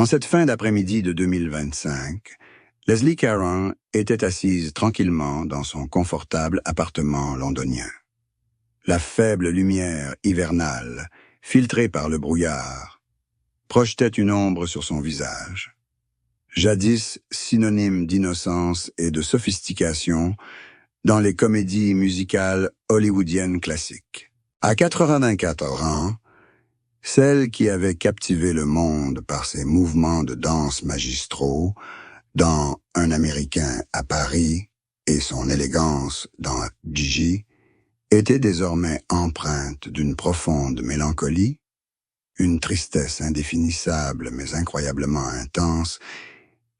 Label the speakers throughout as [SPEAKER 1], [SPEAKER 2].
[SPEAKER 1] En cette fin d'après-midi de 2025, Leslie Caron était assise tranquillement dans son confortable appartement londonien. La faible lumière hivernale, filtrée par le brouillard, projetait une ombre sur son visage. Jadis synonyme d'innocence et de sophistication dans les comédies musicales hollywoodiennes classiques. À 84 ans, celle qui avait captivé le monde par ses mouvements de danse magistraux dans Un Américain à Paris et son élégance dans Gigi, était désormais empreinte d'une profonde mélancolie, une tristesse indéfinissable mais incroyablement intense,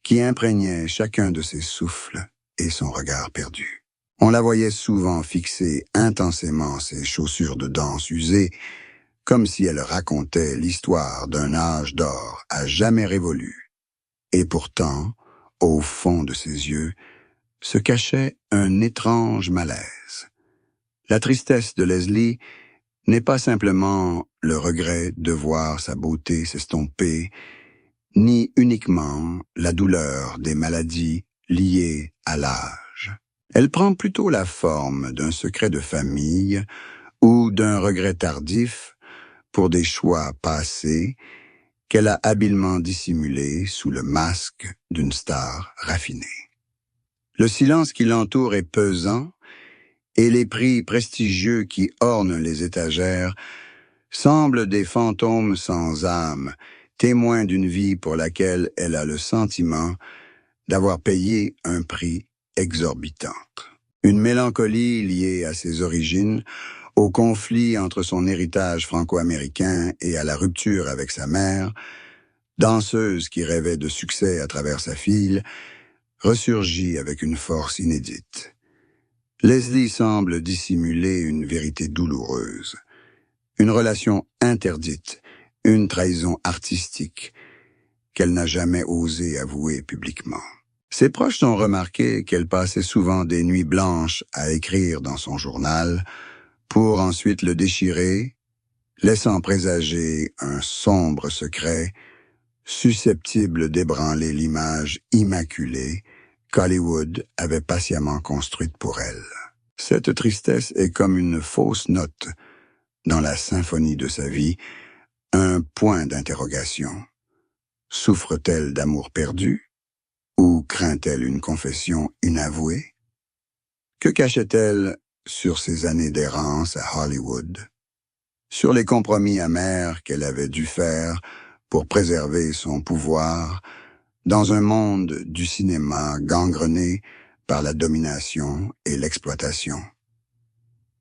[SPEAKER 1] qui imprégnait chacun de ses souffles et son regard perdu. On la voyait souvent fixer intensément ses chaussures de danse usées, comme si elle racontait l'histoire d'un âge d'or à jamais révolu. Et pourtant, au fond de ses yeux, se cachait un étrange malaise. La tristesse de Leslie n'est pas simplement le regret de voir sa beauté s'estomper, ni uniquement la douleur des maladies liées à l'âge. Elle prend plutôt la forme d'un secret de famille ou d'un regret tardif pour des choix passés qu'elle a habilement dissimulés sous le masque d'une star raffinée. Le silence qui l'entoure est pesant, et les prix prestigieux qui ornent les étagères semblent des fantômes sans âme, témoins d'une vie pour laquelle elle a le sentiment d'avoir payé un prix exorbitant. Une mélancolie liée à ses origines, au conflit entre son héritage franco-américain et à la rupture avec sa mère, danseuse qui rêvait de succès à travers sa fille, ressurgit avec une force inédite. Leslie semble dissimuler une vérité douloureuse, une relation interdite, une trahison artistique qu'elle n'a jamais osé avouer publiquement. Ses proches ont remarqué qu'elle passait souvent des nuits blanches à écrire dans son journal pour ensuite le déchirer, laissant présager un sombre secret susceptible d'ébranler l'image immaculée qu'Hollywood avait patiemment construite pour elle. Cette tristesse est comme une fausse note dans la symphonie de sa vie, un point d'interrogation. Souffre-t-elle d'amour perdu? Ou craint-elle une confession inavouée? Que cachait-elle sur ses années d'errance à Hollywood? Sur les compromis amers qu'elle avait dû faire pour préserver son pouvoir dans un monde du cinéma gangrené par la domination et l'exploitation.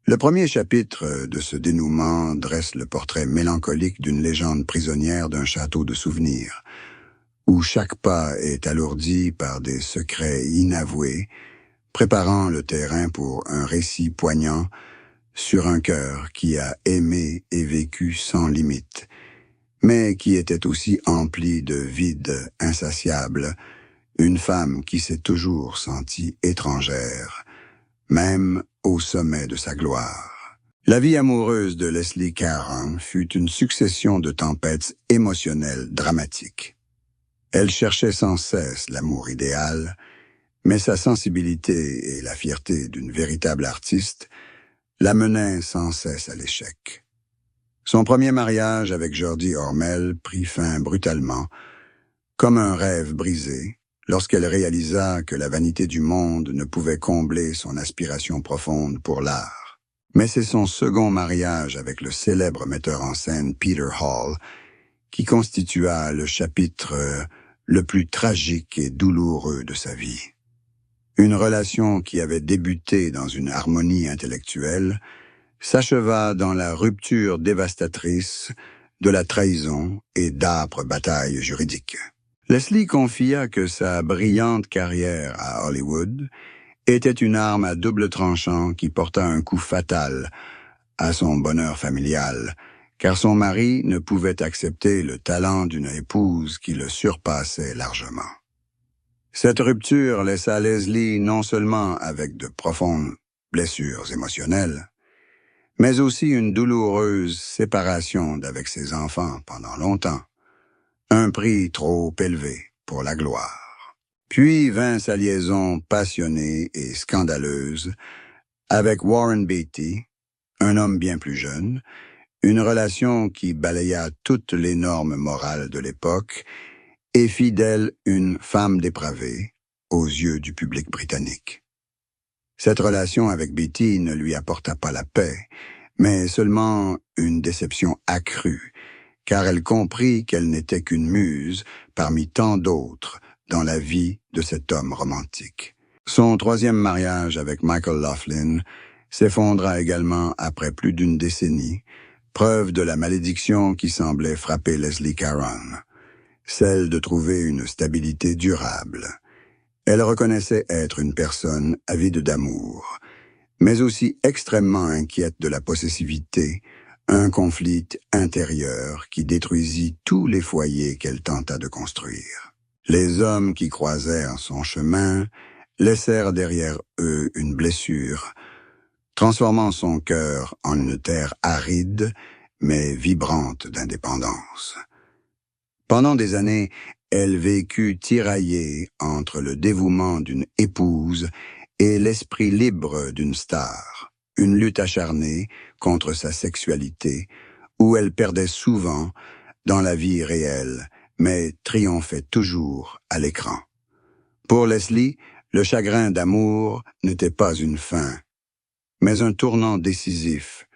[SPEAKER 1] Le premier chapitre de ce dénouement dresse le portrait mélancolique d'une légende prisonnière d'un château de souvenirs, où chaque pas est alourdi par des secrets inavoués, préparant le terrain pour un récit poignant sur un cœur qui a aimé et vécu sans limite, mais qui était aussi empli de vide insatiable, une femme qui s'est toujours sentie étrangère, même au sommet de sa gloire. La vie amoureuse de Leslie Caron fut une succession de tempêtes émotionnelles dramatiques. Elle cherchait sans cesse l'amour idéal, mais sa sensibilité et la fierté d'une véritable artiste la menaient sans cesse à l'échec. Son premier mariage avec Geordie Ormel prit fin brutalement, comme un rêve brisé, lorsqu'elle réalisa que la vanité du monde ne pouvait combler son aspiration profonde pour l'art. Mais c'est son second mariage avec le célèbre metteur en scène Peter Hall qui constitua le chapitre le plus tragique et douloureux de sa vie. Une relation qui avait débuté dans une harmonie intellectuelle s'acheva dans la rupture dévastatrice de la trahison et d'âpres batailles juridiques. Leslie confia que sa brillante carrière à Hollywood était une arme à double tranchant qui porta un coup fatal à son bonheur familial, car son mari ne pouvait accepter le talent d'une épouse qui le surpassait largement. Cette rupture laissa Leslie non seulement avec de profondes blessures émotionnelles, mais aussi une douloureuse séparation d'avec ses enfants pendant longtemps. un prix trop élevé pour la gloire. Puis vint sa liaison passionnée et scandaleuse avec Warren Beatty, un homme bien plus jeune, une relation qui balaya toutes les normes morales de l'époque et fit d'elle une femme dépravée aux yeux du public britannique. Cette relation avec Beatty ne lui apporta pas la paix, mais seulement une déception accrue, car elle comprit qu'elle n'était qu'une muse parmi tant d'autres dans la vie de cet homme romantique. Son troisième mariage avec Michael Laughlin s'effondra également après plus d'une décennie, preuve de la malédiction qui semblait frapper Leslie Caron, celle de trouver une stabilité durable. Elle reconnaissait être une personne avide d'amour, mais aussi extrêmement inquiète de la possessivité, un conflit intérieur qui détruisit tous les foyers qu'elle tenta de construire. Les hommes qui croisèrent son chemin laissèrent derrière eux une blessure, transformant son cœur en une terre aride, mais vibrante d'indépendance. Pendant des années, elle vécut tiraillée entre le dévouement d'une épouse et l'esprit libre d'une star, une lutte acharnée contre sa sexualité, où elle perdait souvent dans la vie réelle, mais triomphait toujours à l'écran. Pour Leslie, le chagrin d'amour n'était pas une fin, mais un tournant décisif,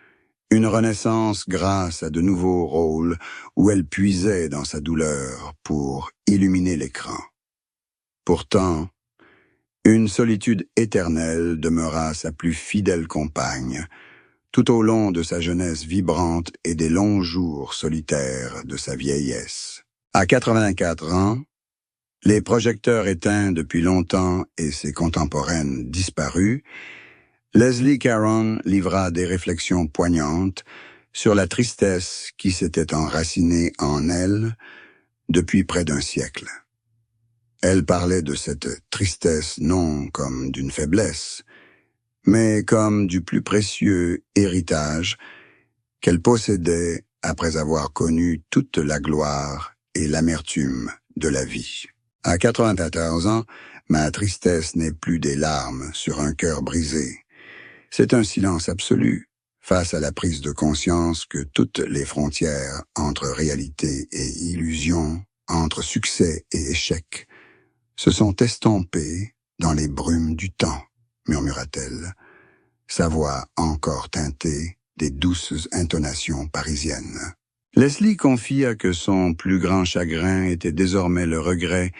[SPEAKER 1] une renaissance grâce à de nouveaux rôles où elle puisait dans sa douleur pour illuminer l'écran. Pourtant, une solitude éternelle demeura sa plus fidèle compagne, tout au long de sa jeunesse vibrante et des longs jours solitaires de sa vieillesse. À 84 ans, les projecteurs éteints depuis longtemps et ses contemporaines disparues, Leslie Caron livra des réflexions poignantes sur la tristesse qui s'était enracinée en elle depuis près d'un siècle. Elle parlait de cette tristesse non comme d'une faiblesse, mais comme du plus précieux héritage qu'elle possédait après avoir connu toute la gloire et l'amertume de la vie. À 94 ans, ma tristesse n'est plus des larmes sur un cœur brisé. C'est un silence absolu face à la prise de conscience que toutes les frontières entre réalité et illusion, entre succès et échec, se sont estompées dans les brumes du temps, murmura-t-elle, sa voix encore teintée des douces intonations parisiennes. Leslie confia que son plus grand chagrin était désormais le regret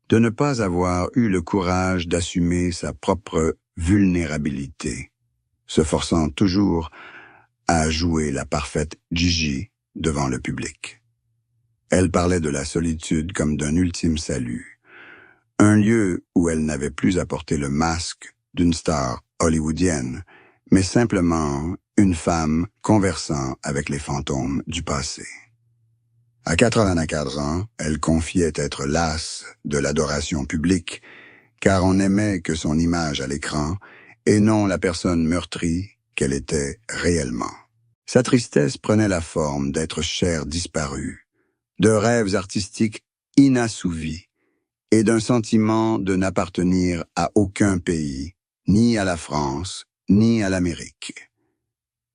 [SPEAKER 1] de ne pas avoir eu le courage d'assumer sa propre vulnérabilité, se forçant toujours à jouer la parfaite Gigi devant le public. Elle parlait de la solitude comme d'un ultime salut, un lieu où elle n'avait plus à porter le masque d'une star hollywoodienne, mais simplement une femme conversant avec les fantômes du passé. À 84 ans, elle confiait être lasse de l'adoration publique, car on n'aimait que son image à l'écran et non la personne meurtrie qu'elle était réellement. Sa tristesse prenait la forme d'être chair disparue, de rêves artistiques inassouvis et d'un sentiment de n'appartenir à aucun pays, ni à la France, ni à l'Amérique.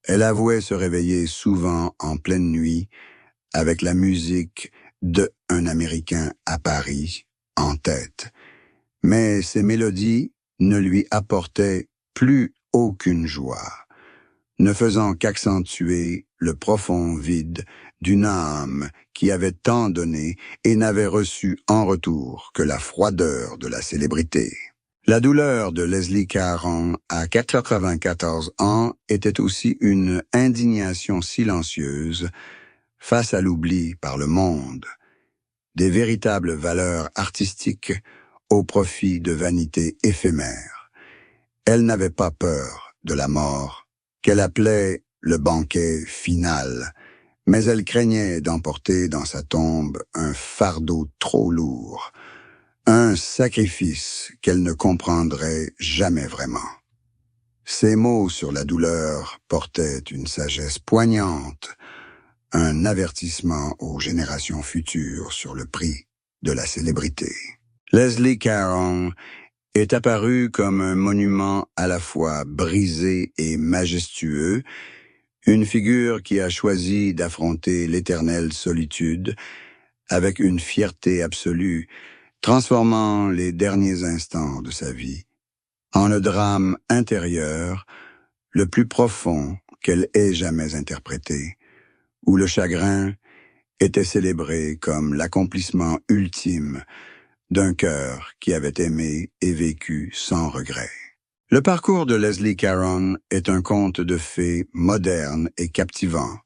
[SPEAKER 1] Elle avouait se réveiller souvent en pleine nuit avec la musique de Un Américain à Paris en tête, mais ces mélodies ne lui apportaient plus aucune joie, ne faisant qu'accentuer le profond vide d'une âme qui avait tant donné et n'avait reçu en retour que la froideur de la célébrité. La douleur de Leslie Caron à 94 ans était aussi une indignation silencieuse face à l'oubli par le monde, des véritables valeurs artistiques au profit de vanités éphémères. Elle n'avait pas peur de la mort, qu'elle appelait le banquet final, mais elle craignait d'emporter dans sa tombe un fardeau trop lourd, un sacrifice qu'elle ne comprendrait jamais vraiment. Ses mots sur la douleur portaient une sagesse poignante, un avertissement aux générations futures sur le prix de la célébrité. Leslie Caron est apparu comme un monument à la fois brisé et majestueux, une figure qui a choisi d'affronter l'éternelle solitude avec une fierté absolue, transformant les derniers instants de sa vie en le drame intérieur le plus profond qu'elle ait jamais interprété, où le chagrin était célébré comme l'accomplissement ultime d'un cœur qui avait aimé et vécu sans regret. Le parcours de Leslie Caron est un conte de fées moderne et captivant,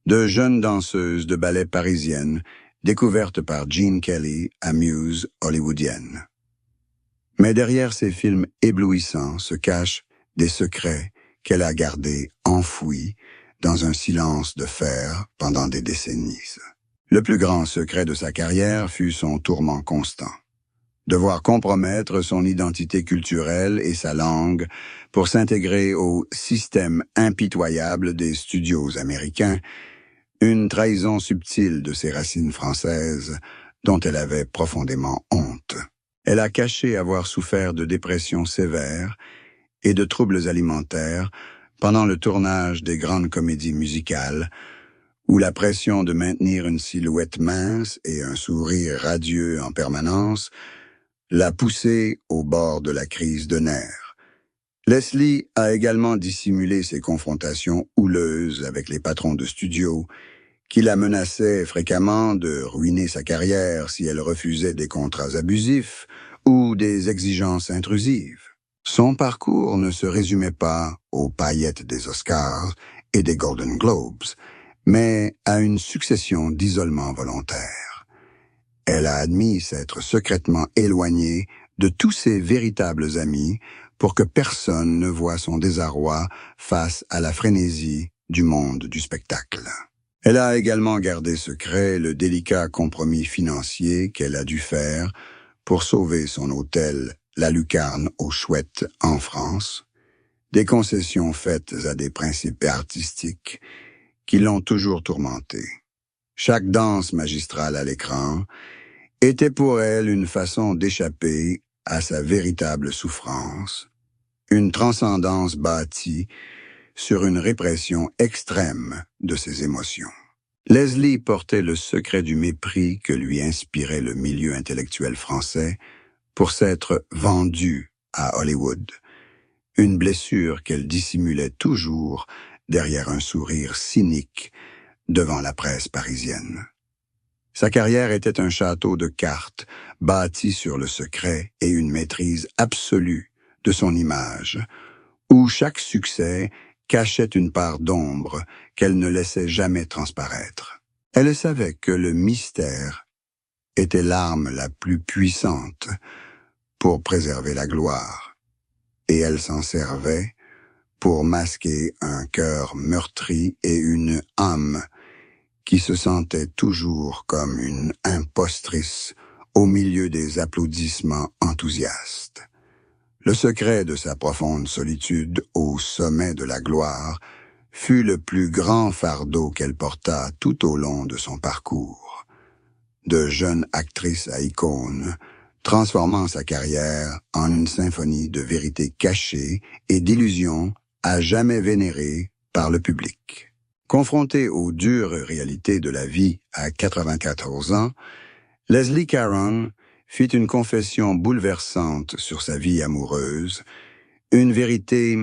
[SPEAKER 1] de jeunes danseuses de ballet parisiennes découvertes par Gene Kelly à muse hollywoodienne. Mais derrière ces films éblouissants se cachent des secrets qu'elle a gardés enfouis dans un silence de fer pendant des décennies. Le plus grand secret de sa carrière fut son tourment constant. Devoir compromettre son identité culturelle et sa langue pour s'intégrer au système impitoyable des studios américains, une trahison subtile de ses racines françaises dont elle avait profondément honte. Elle a caché avoir souffert de dépression sévère et de troubles alimentaires pendant le tournage des grandes comédies musicales, où la pression de maintenir une silhouette mince et un sourire radieux en permanence l'a poussée au bord de la crise de nerfs. Leslie a également dissimulé ses confrontations houleuses avec les patrons de studio, qui la menaçaient fréquemment de ruiner sa carrière si elle refusait des contrats abusifs ou des exigences intrusives. Son parcours ne se résumait pas aux paillettes des Oscars et des Golden Globes, mais à une succession d'isolements volontaires. Elle a admis s'être secrètement éloignée de tous ses véritables amis pour que personne ne voie son désarroi face à la frénésie du monde du spectacle. Elle a également gardé secret le délicat compromis financier qu'elle a dû faire pour sauver son hôtel La Lucarne aux Chouettes en France, des concessions faites à des principes artistiques qui l'ont toujours tourmentée. Chaque danse magistrale à l'écran était pour elle une façon d'échapper à sa véritable souffrance, une transcendance bâtie sur une répression extrême de ses émotions. Leslie portait le secret du mépris que lui inspirait le milieu intellectuel français pour s'être vendue à Hollywood, une blessure qu'elle dissimulait toujours derrière un sourire cynique devant la presse parisienne. Sa carrière était un château de cartes bâti sur le secret et une maîtrise absolue de son image, où chaque succès cachait une part d'ombre qu'elle ne laissait jamais transparaître. Elle savait que le mystère était l'arme la plus puissante pour préserver la gloire, et elle s'en servait pour masquer un cœur meurtri et une âme qui se sentait toujours comme une impostrice au milieu des applaudissements enthousiastes. Le secret de sa profonde solitude au sommet de la gloire fut le plus grand fardeau qu'elle porta tout au long de son parcours. De jeune actrice à icône, transformant sa carrière en une symphonie de vérités cachées et d'illusions à jamais vénérées par le public. Confrontée aux dures réalités de la vie à 94 ans, Leslie Caron fit une confession bouleversante sur sa vie amoureuse, une vérité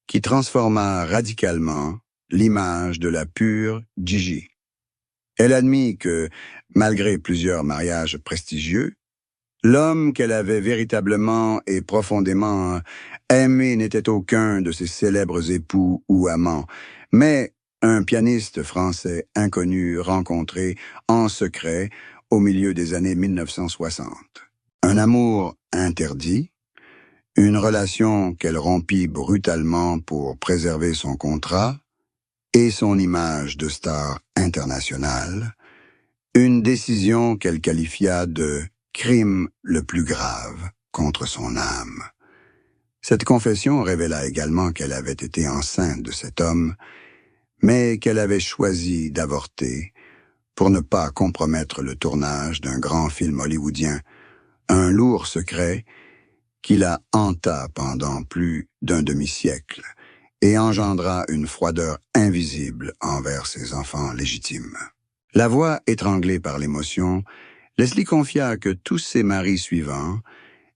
[SPEAKER 1] qui transforma radicalement l'image de la pure Gigi. Elle admit que, malgré plusieurs mariages prestigieux, l'homme qu'elle avait véritablement et profondément aimé n'était aucun de ses célèbres époux ou amants, mais un pianiste français inconnu rencontré en secret au milieu des années 1960. Un amour interdit, une relation qu'elle rompit brutalement pour préserver son contrat et son image de star internationale, une décision qu'elle qualifia de crime le plus grave contre son âme. Cette confession révéla également qu'elle avait été enceinte de cet homme, mais qu'elle avait choisi d'avorter pour ne pas compromettre le tournage d'un grand film hollywoodien, un lourd secret qui la hanta pendant plus d'un demi-siècle et engendra une froideur invisible envers ses enfants légitimes. La voix étranglée par l'émotion, Leslie confia que tous ses maris suivants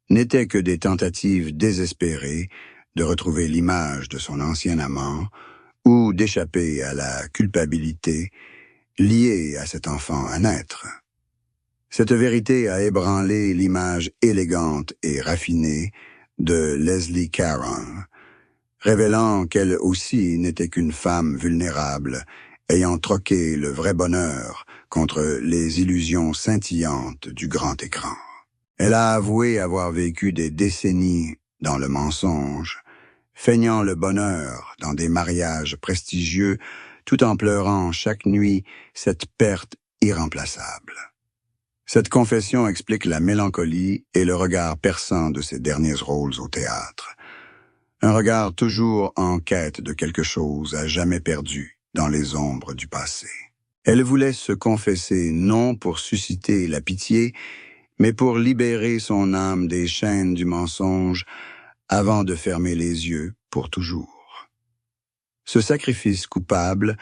[SPEAKER 1] n'étaient que des tentatives désespérées de retrouver l'image de son ancien amant ou d'échapper à la culpabilité liée à cet enfant à naître. Cette vérité a ébranlé l'image élégante et raffinée de Leslie Caron, révélant qu'elle aussi n'était qu'une femme vulnérable, ayant troqué le vrai bonheur contre les illusions scintillantes du grand écran. Elle a avoué avoir vécu des décennies dans le mensonge, feignant le bonheur dans des mariages prestigieux, tout en pleurant chaque nuit cette perte irremplaçable. Cette confession explique la mélancolie et le regard perçant de ses derniers rôles au théâtre. Un regard toujours en quête de quelque chose à jamais perdu dans les ombres du passé. Elle voulait se confesser non pour susciter la pitié, mais pour libérer son âme des chaînes du mensonge avant de fermer les yeux pour toujours. Ce sacrifice coupable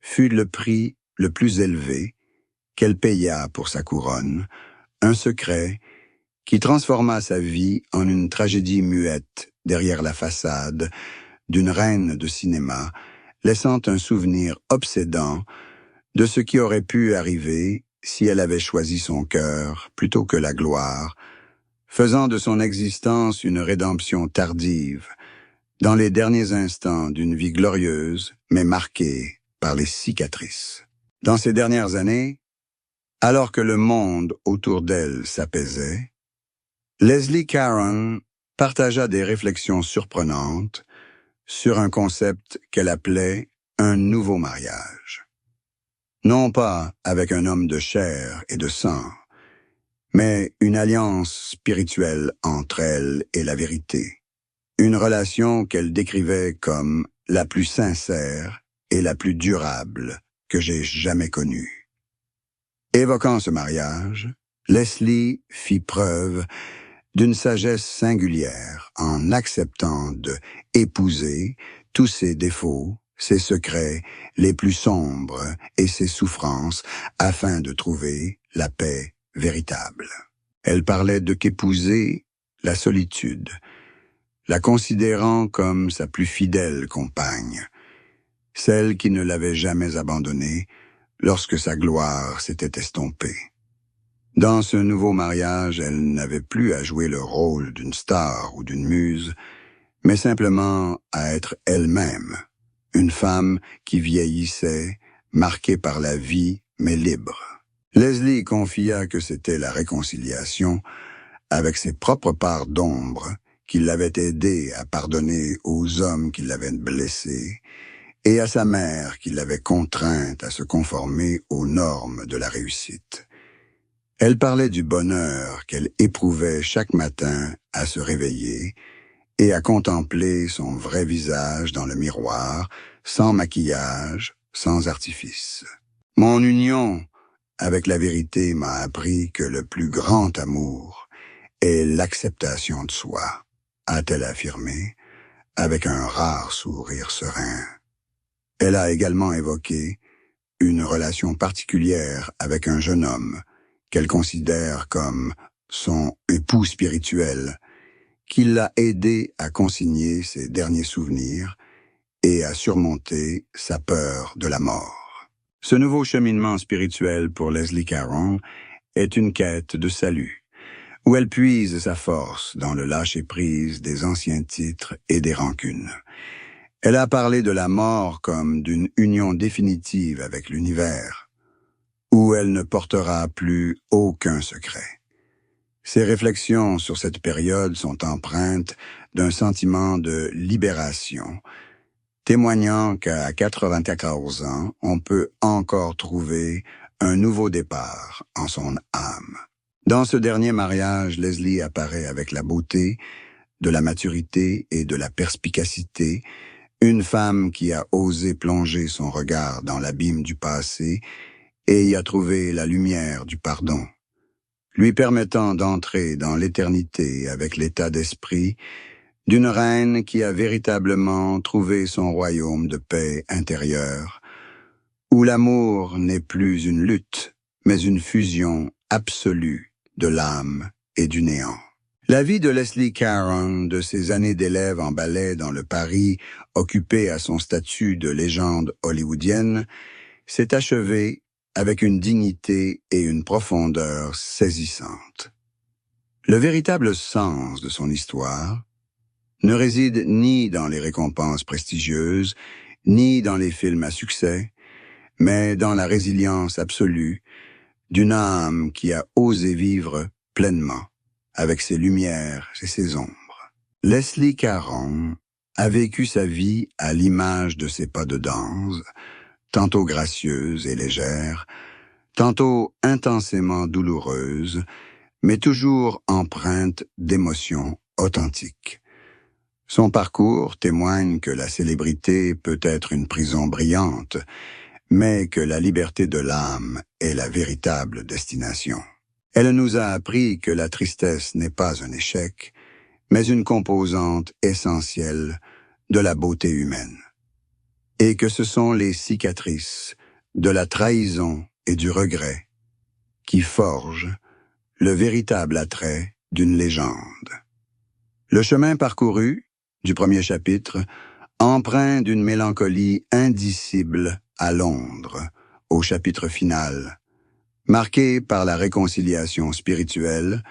[SPEAKER 1] fut le prix le plus élevé qu'elle paya pour sa couronne, un secret qui transforma sa vie en une tragédie muette derrière la façade d'une reine de cinéma, laissant un souvenir obsédant de ce qui aurait pu arriver si elle avait choisi son cœur plutôt que la gloire, faisant de son existence une rédemption tardive, dans les derniers instants d'une vie glorieuse, mais marquée par les cicatrices. Dans ces dernières années, alors que le monde autour d'elle s'apaisait, Leslie Caron partagea des réflexions surprenantes sur un concept qu'elle appelait un nouveau mariage. Non pas avec un homme de chair et de sang, mais une alliance spirituelle entre elle et la vérité. Une relation qu'elle décrivait comme la plus sincère et la plus durable que j'ai jamais connue. Évoquant ce mariage, Leslie fit preuve d'une sagesse singulière en acceptant de épouser tous ses défauts, ses secrets les plus sombres et ses souffrances afin de trouver la paix véritable. Elle parlait de qu'épouser la solitude, la considérant comme sa plus fidèle compagne, celle qui ne l'avait jamais abandonnée lorsque sa gloire s'était estompée. Dans ce nouveau mariage, elle n'avait plus à jouer le rôle d'une star ou d'une muse, mais simplement à être elle-même, une femme qui vieillissait, marquée par la vie, mais libre. Leslie confia que c'était la réconciliation avec ses propres parts d'ombre qui l'avaient aidée à pardonner aux hommes qui l'avaient blessée, et à sa mère qui l'avait contrainte à se conformer aux normes de la réussite. Elle parlait du bonheur qu'elle éprouvait chaque matin à se réveiller et à contempler son vrai visage dans le miroir, sans maquillage, sans artifice. Mon union avec la vérité m'a appris que le plus grand amour est l'acceptation de soi, a-t-elle affirmé, avec un rare sourire serein. Elle a également évoqué une relation particulière avec un jeune homme qu'elle considère comme son époux spirituel, qui l'a aidé à consigner ses derniers souvenirs et à surmonter sa peur de la mort. Ce nouveau cheminement spirituel pour Leslie Caron est une quête de salut, où elle puise sa force dans le lâcher-prise des anciens titres et des rancunes. Elle a parlé de la mort comme d'une union définitive avec l'univers, où elle ne portera plus aucun secret. Ses réflexions sur cette période sont empreintes d'un sentiment de libération, témoignant qu'à 94 ans, on peut encore trouver un nouveau départ en son âme. Dans ce dernier mariage, Leslie apparaît avec la beauté, de la maturité et de la perspicacité, Une femme qui a osé plonger son regard dans l'abîme du passé et y a trouvé la lumière du pardon, lui permettant d'entrer dans l'éternité avec l'état d'esprit d'une reine qui a véritablement trouvé son royaume de paix intérieure, où l'amour n'est plus une lutte, mais une fusion absolue de l'âme et du néant. La vie de Leslie Caron, de ses années d'élève en ballet dans le Paris occupé à son statut de légende hollywoodienne, s'est achevée avec une dignité et une profondeur saisissantes. Le véritable sens de son histoire ne réside ni dans les récompenses prestigieuses, ni dans les films à succès, mais dans la résilience absolue d'une âme qui a osé vivre pleinement avec ses lumières et ses ombres. Leslie Caron a vécu sa vie à l'image de ses pas de danse, tantôt gracieuses et légères, tantôt intensément douloureuses, mais toujours empreintes d'émotions authentiques. Son parcours témoigne que la célébrité peut être une prison brillante, mais que la liberté de l'âme est la véritable destination. Elle nous a appris que la tristesse n'est pas un échec, mais une composante essentielle de la beauté humaine, et que ce sont les cicatrices de la trahison et du regret qui forgent le véritable attrait d'une légende. Le chemin parcouru du premier chapitre, empreint d'une mélancolie indicible à Londres, au chapitre final, marqué par la réconciliation spirituelle,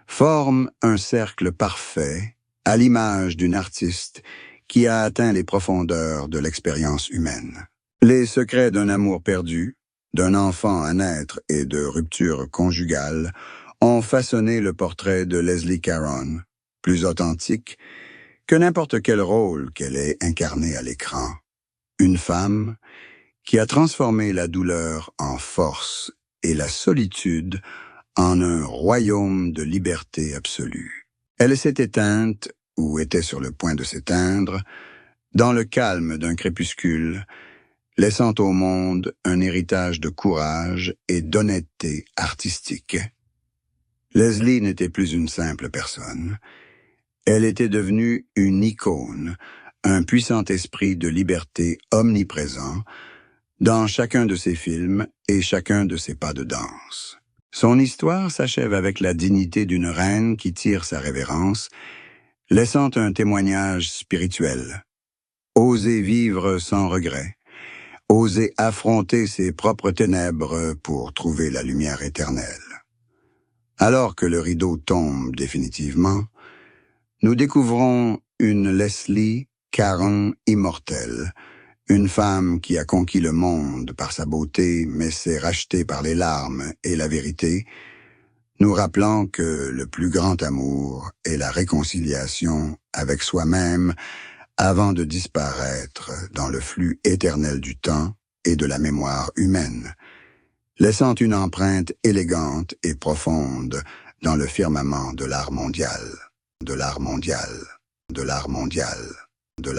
[SPEAKER 1] forme un cercle parfait à l'image d'une artiste qui a atteint les profondeurs de l'expérience humaine. Les secrets d'un amour perdu, d'un enfant à naître et de rupture conjugale ont façonné le portrait de Leslie Caron, plus authentique que n'importe quel rôle qu'elle ait incarné à l'écran. Une femme qui a transformé la douleur en force et la solitude en un royaume de liberté absolue. Elle s'est éteinte, ou était sur le point de s'éteindre, dans le calme d'un crépuscule, laissant au monde un héritage de courage et d'honnêteté artistique. Leslie n'était plus une simple personne. Elle était devenue une icône, un puissant esprit de liberté omniprésent dans chacun de ses films et chacun de ses pas de danse. Son histoire s'achève avec la dignité d'une reine qui tire sa révérence, laissant un témoignage spirituel. Oser vivre sans regret, oser affronter ses propres ténèbres pour trouver la lumière éternelle. Alors que le rideau tombe définitivement, nous découvrons une Leslie Caron immortelle, une femme qui a conquis le monde par sa beauté, mais s'est rachetée par les larmes et la vérité, nous rappelant que le plus grand amour est la réconciliation avec soi-même avant de disparaître dans le flux éternel du temps et de la mémoire humaine, laissant une empreinte élégante et profonde dans le firmament de l'art mondial, de l'art mondial, de l'art mondial.